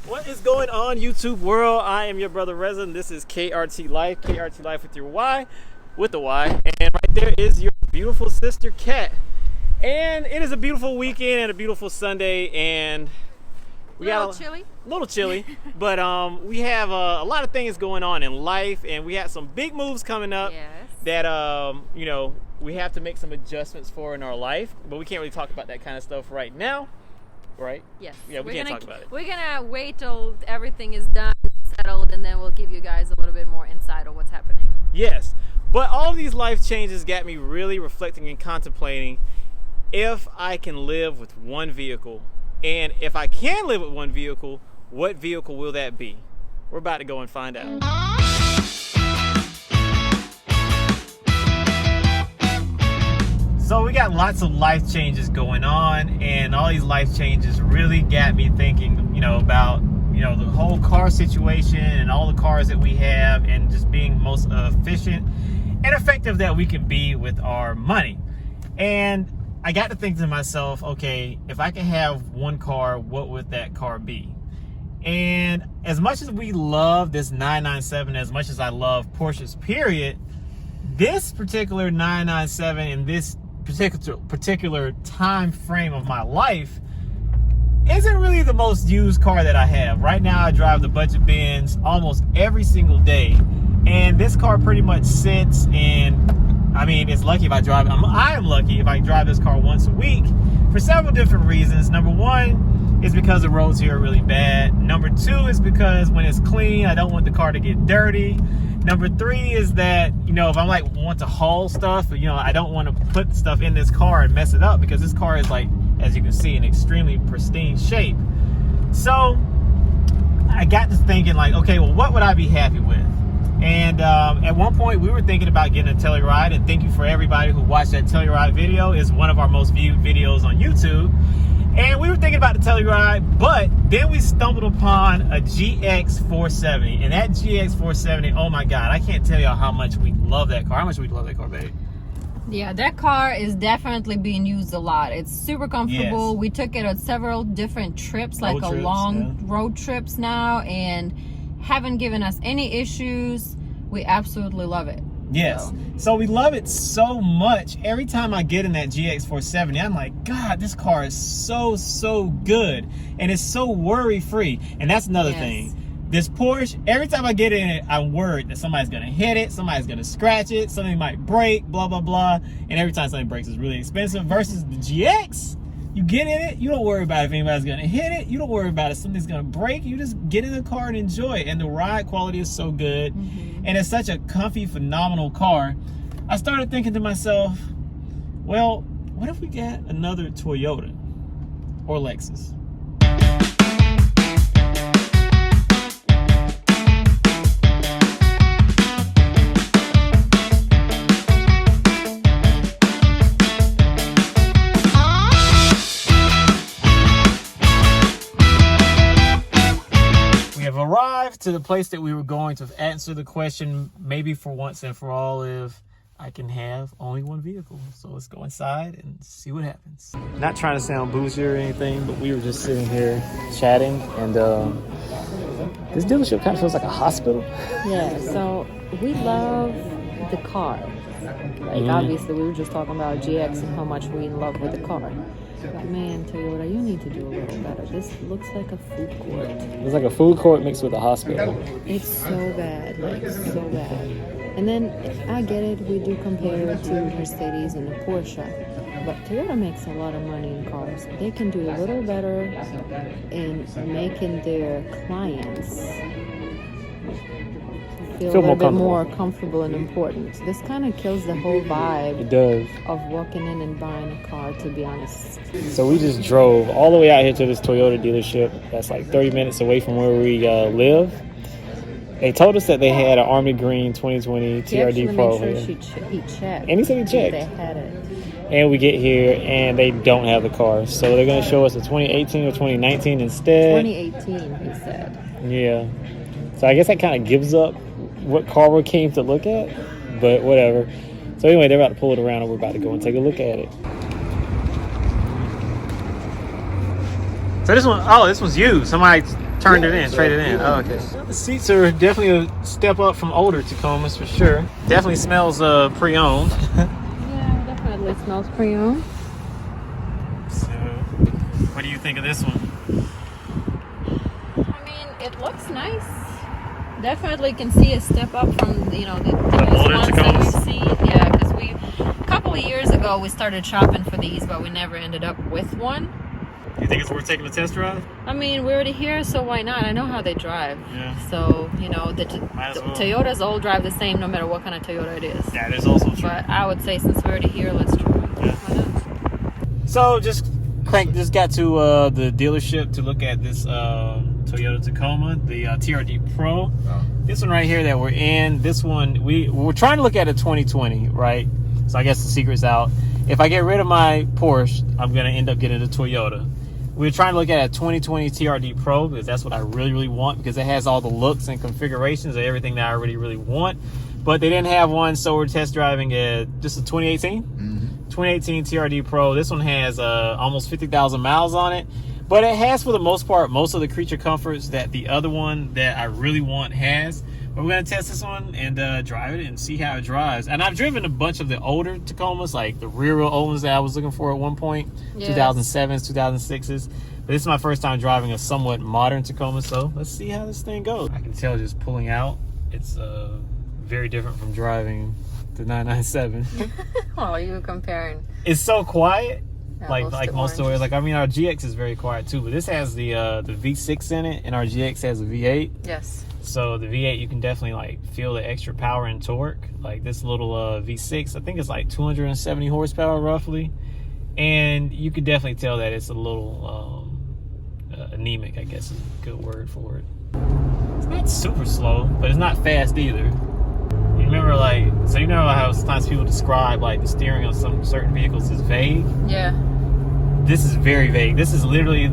What is going on, YouTube world? I am your brother Reza, and this is KRT LYFE, KRT LYFE with your Y, with the Y, and right there is your beautiful sister Kat. And it is a beautiful weekend and a beautiful Sunday, and we got a little chilly, but we have a lot of things going on in life, and we have some big moves coming up that you know, we have to make some adjustments for in our life, but we can't really talk about that kind of stuff right now. Right? Yes. Yeah, we can't talk about it. We're gonna wait till everything is done, settled, and then we'll give you guys a little bit more insight on what's happening. Yes. But all of these life changes got me really reflecting and contemplating if I can live with one vehicle. And if I can live with one vehicle, what vehicle will that be? We're about to go and find out. So we got lots of life changes going on, and all these life changes really got me thinking, you know, about, you know, the whole car situation and all the cars that we have, and just being most efficient and effective that we can be with our money. And I got to think to myself, okay, if I could have one car, what would that car be? And as much as we love this 997, as much as I love Porsches, period, this particular 997 in this particular time frame of my life isn't really the most used car that I have. Right now I drive the budget Benz almost every single day, and this car pretty much sits, and I mean, it's lucky if I drive, I am lucky if I drive this car once a week for several different reasons. Number one is because the roads here are really bad. Number two is because when it's clean, I don't want the car to get dirty. Number three is that, you know, if I want to haul stuff, you know, I don't want to put stuff in this car and mess it up, because this car is, like, as you can see, in extremely pristine shape. So I got to thinking, like, okay, well, what would I be happy with? And at one point we were thinking about getting a Telluride, and thank you for everybody who watched that Telluride video. It's one of our most viewed videos on YouTube. And we were thinking about the Telluride, but then we stumbled upon a GX 470. And that GX 470, oh my God, I can't tell y'all how much we love that car. How much we love that car, babe? Yeah, that car is definitely being used a lot. It's super comfortable. Yes. We took it on several different trips, like road trips now, and haven't given us any issues. We absolutely love it. Yes. So we love it so much. Every time I get in that GX 470, I'm like, God, this car is so good. And it's so worry-free. And that's another thing. This Porsche, every time I get in it, I'm worried that somebody's going to hit it, somebody's going to scratch it, something might break, blah, blah, blah. And every time something breaks, it's really expensive. Versus the GX, you get in it, you don't worry about if anybody's going to hit it. You don't worry about if something's going to break. You just get in the car and enjoy it. And the ride quality is so good. And it's such a comfy, phenomenal car. I started thinking to myself, well, what if we got another Toyota or Lexus? Arrived to the place that we were going to answer the question, maybe for once and for all, if I can have only one vehicle. So let's go inside and see what happens. Not trying to sound bougie or anything, but we were just sitting here chatting, and this dealership kind of feels like a hospital. Yeah, so we love the car. Like, obviously we were just talking about GX and how much we in love with the car. But man, Toyota, you need to do a little better. This looks like a food court. It's like a food court mixed with a hospital. It's so bad, like so bad. And then I get it, we do compare it to Mercedes and a Porsche, but Toyota makes a lot of money in cars. They can do a little better in making their clients feel a little bit more comfortable and important. This kind of kills the whole vibe. It does. Of walking in and buying a car, to be honest. So we just drove all the way out here to this Toyota dealership that's like 30 minutes away from where we live. They told us that they had an Army Green 2020 TRD Pro. Made sure he checked. And he said he checked. They had it. And we get here and they don't have the car. So they're going to show us a 2018 or 2019 instead. 2018, he said. Yeah. So I guess that kind of gives up what car we came to look at, but whatever. So anyway, they're about to pull it around and we're about to go and take a look at it. So this one's used. Somebody turned it in, traded in. Oh, okay. The seats are definitely a step up from older Tacomas for sure. Definitely smells pre-owned. Yeah, definitely smells pre-owned. So, what do you think of this one? I mean, it looks nice. Definitely can see a step up from, you know, the older ones Tacomas. that we've seen. Yeah, because a couple of years ago we started shopping for these, but we never ended up with one. You think it's worth taking a test drive? I mean, we're already here, so why not? I know how they drive. Yeah. So, you know, the Might as well. Toyotas all drive the same no matter what kind of Toyota it is. That is also true. But I would say since we're already here, let's try. Yeah. Why not? So just got to the dealership to look at this Toyota Tacoma, the TRD Pro. Oh. This one right here that we're in, this one, we're trying to look at a 2020, right? So I guess the secret's out. If I get rid of my Porsche, I'm going to end up getting a Toyota. We're trying to look at a 2020 TRD Pro because that's what I really, really want, because it has all the looks and configurations of everything that I really, really want. But they didn't have one, so we're test driving just a 2018. 2018 TRD Pro. This one has almost 50,000 miles on it, but it has, for the most part, most of the creature comforts that the other one that I really want has. But we're gonna test this one and drive it and see how it drives. And I've driven a bunch of the older Tacomas, like the rear wheel old ones that I was looking for at one point, Yes. 2007s, 2006s. But this is my first time driving a somewhat modern Tacoma, so let's see how this thing goes. I can tell just pulling out, it's very different from driving the 997. Oh, you were comparing. It's so quiet, Yeah, like most of the way. Like, I mean, our GX is very quiet too, but this has the V6 in it, and our GX has a V8. Yes. So the V8, you can definitely like feel the extra power and torque. Like this little V6, I think it's like 270 horsepower roughly, and you can definitely tell that it's a little anemic, I guess is a good word for it. It's not super slow, but it's not fast either. You remember, like, so you know how sometimes people describe like the steering of some certain vehicles is vague? Yeah. This is very vague. This is literally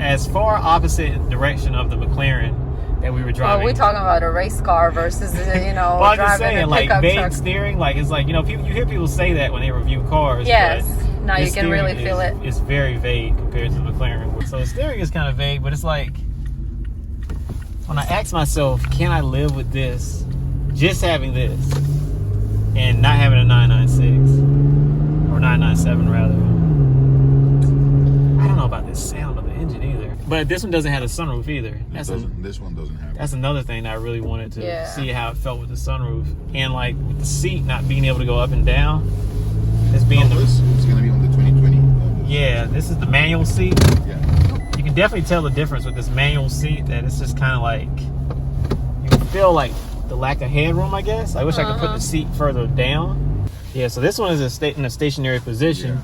as far opposite direction of the McLaren that we were driving. Oh, we're talking about a race car versus, you know, well, I'm just driving saying, a like, pickup vague truck. steering, like, it's like, you know, you hear people say that when they review cars. Yes. But Now you the can really steering feel it. It's very vague compared to the McLaren. So the steering is kind of vague, but it's like, when I ask myself, can I live with this, just having this, and not having a 996, or 997 rather. I don't know about this sound of the engine either. But this one doesn't have a sunroof either. This one doesn't have it. That's another thing that I really wanted to Yeah. see how it felt with the sunroof. And like with the seat not being able to go up and down. This being It's going to be on the 2020. yeah, this is the manual seat. Yeah. You can definitely tell the difference with this manual seat, that it's just kind of like, you can feel like the lack of headroom, I guess. I wish I could put the seat further down. Yeah, so this one is in a stationary position. Yeah.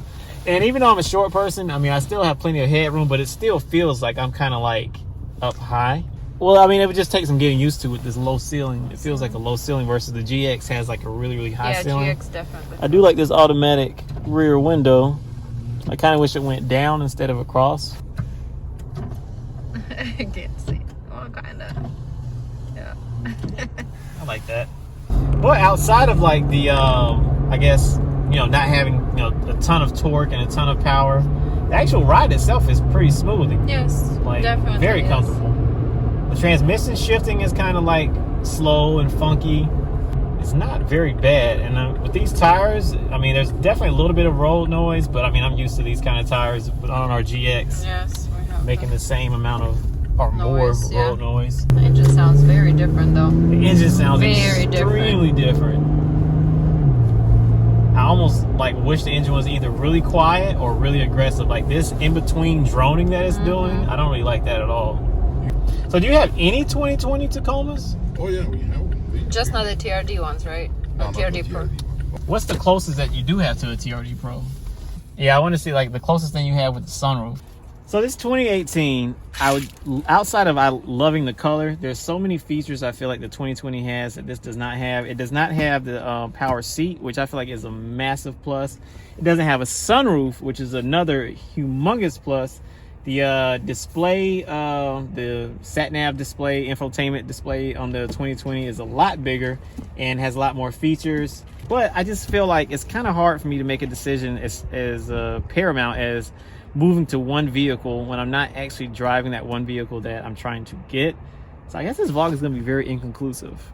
And even though I'm a short person, I mean, I still have plenty of headroom, but it still feels like I'm kind of like up high. Well, I mean, it would just take some getting used to with this low ceiling. It feels like a low ceiling versus the GX has like a really, really high ceiling. Yeah, GX definitely. I do like this automatic rear window. I kind of wish it went down instead of across. I can't see. Oh, kind of. Yeah. I like that. Well, outside of like the, I guess, you know, not having, you know, a ton of torque and a ton of power, the actual ride itself is pretty smooth. Yes, Like, definitely. very is. comfortable. The transmission shifting is kind of like slow and funky. It's not very bad. And with these tires, I mean, there's definitely a little bit of road noise, but I mean, I'm used to these kind of tires on our GX, Yes, we have making that. the same amount of, or Noise, more yeah. road noise. The engine sounds very different though. The engine sounds Very extremely different. I almost like wish the engine was either really quiet or really aggressive. Like this in between droning that it's doing, I don't really like that at all. So do you have any 2020 Tacomas? Oh, yeah, we have one. Just not the TRD ones, right? No, Or not TRD the Pro. What's the closest that you do have to a TRD Pro? Yeah, I want to see like the closest thing you have with the sunroof. So this 2018, outside of loving the color, there's so many features I feel like the 2020 has that this does not have. It does not have the power seat, which I feel like is a massive plus. It doesn't have a sunroof, which is another humongous plus. The display, the sat-nav display, infotainment display on the 2020 is a lot bigger and has a lot more features. But I just feel like it's kind of hard for me to make a decision as paramount as moving to one vehicle when I'm not actually driving that one vehicle that I'm trying to get. So I guess this vlog is going to be very inconclusive.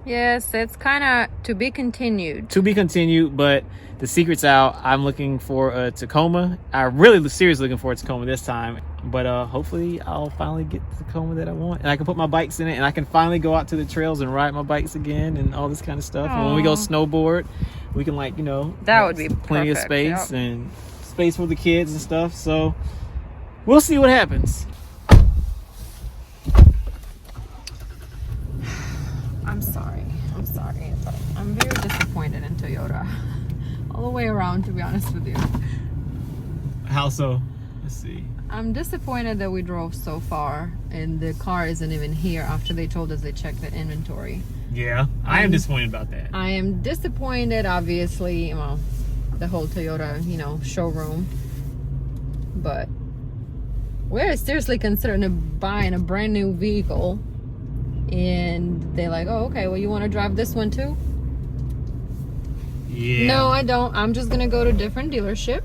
Yes, it's kind of to be continued. To be continued, but the secret's out. I'm looking for a Tacoma. I'm really seriously looking for a Tacoma this time. But hopefully I'll finally get the Tacoma that I want. And I can put my bikes in it. And I can finally go out to the trails and ride my bikes again and all this kind of stuff. And when we go snowboard, we can, like, you know, that would be plenty perfect, of space and space for the kids and stuff. So we'll see what happens. I'm sorry, but I'm very disappointed in Toyota. All the way around, to be honest with you. How so? Let's see. I'm disappointed that we drove so far and the car isn't even here after they told us they checked the inventory. Yeah, I am disappointed about that. I am disappointed, obviously, well, the whole Toyota, you know, showroom. But we're seriously considering buying a brand new vehicle. And they're like, oh, okay, well, you want to drive this one too? Yeah. No, I don't. I'm just going to go to a different dealership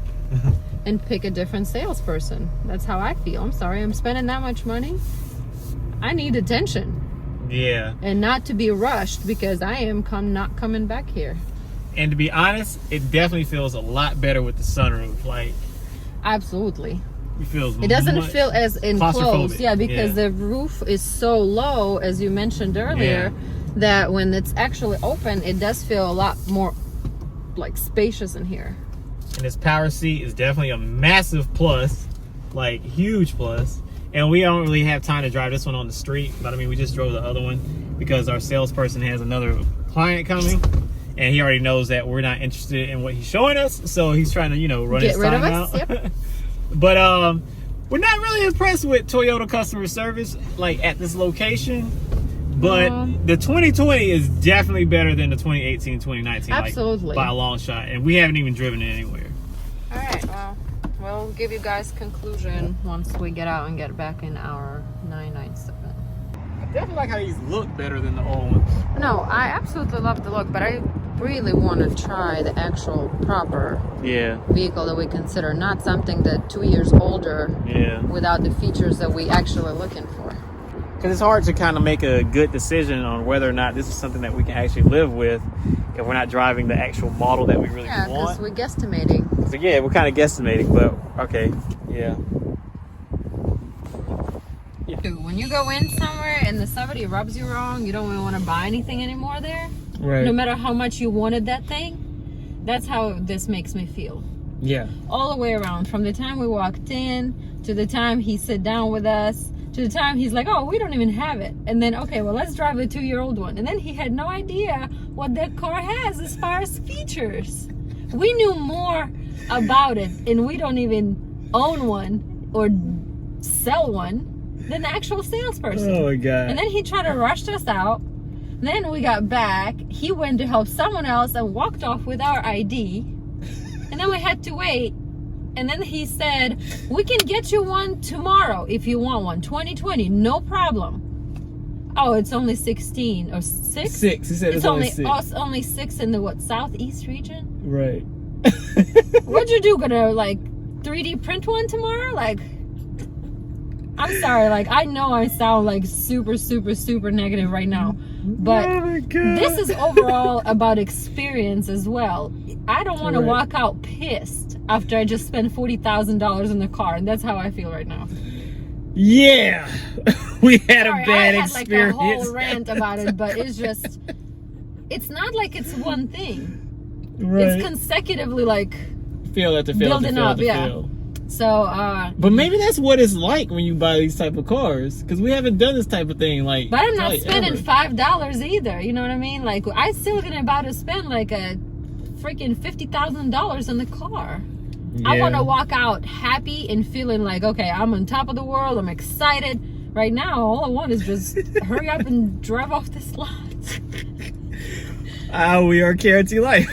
and pick a different salesperson. That's how I feel. I'm sorry. I'm spending that much money. I need attention. Yeah. And not to be rushed because I am not coming back here. And to be honest, it definitely feels a lot better with the sunroof. Like, absolutely. It It doesn't feel as enclosed. Yeah, because yeah. the roof is so low, as you mentioned earlier, that when it's actually open, it does feel a lot more like spacious in here. And this power seat is definitely a massive plus, like huge plus. And we don't really have time to drive this one on the street, but I mean, we just drove the other one because our salesperson has another client coming, and he already knows that we're not interested in what he's showing us, so he's trying to, you know, run his time out. Yep. But we're not really impressed with Toyota customer service, like at this location. But the 2020 is definitely better than the 2018, 2019. Absolutely. Like, by a long shot. And we haven't even driven it anywhere. All right, well, we'll give you guys conclusion once we get out and get back in our 997. I definitely like how these look better than the old ones. No, I absolutely love the look, but I really want to try the actual proper vehicle that we consider, not something that 2 years older without the features that we actually are looking for. Because it's hard to kind of make a good decision on whether or not this is something that we can actually live with if we're not driving the actual model that we really want. Yeah, because we're guesstimating. So yeah, we're kind of guesstimating, but okay, yeah. When you go in somewhere and somebody rubs you wrong, you don't even want to buy anything anymore there. Right. No matter how much you wanted that thing, that's how this makes me feel. Yeah. All the way around, from the time we walked in to the time he sat down with us to the time he's like, oh, we don't even have it. And then, okay, well, let's drive a 2-year-old one. And then he had no idea what that car has as far as features. We knew more about it, and we don't even own one or sell one than the actual salesperson. Oh my God. And then he tried to rush us out. Then we got back. He went to help someone else and walked off with our ID. And then we had to wait. And then he said, we can get you one tomorrow if you want one. 2020, no problem. Oh, it's only 16 or 6? 6. He said it's only 6. Oh, it's only 6 in the southeast region? Right. What'd you do? Gonna like 3D print one tomorrow? Like, I'm sorry, like, I know I sound like super, super, super negative right now, but this is overall about experience as well. I don't want to walk out pissed after I just spent $40,000 in the car, and that's how I feel right now. Yeah, we had a bad I had experience. Like a whole rant about it, but it's just, it's not like it's one thing. Right. It's consecutively like building up. So, but maybe that's what it's like when you buy these type of cars, because we haven't done this type of thing. Like, but I'm not spending $5 either. You know what I mean? Like, I still gonna about to spend like a freaking $50,000 in the car. Yeah. I want to walk out happy and feeling like, okay, I'm on top of the world. I'm excited. Right now, all I want is just hurry up and drive off this lot. We are KRT LYFE.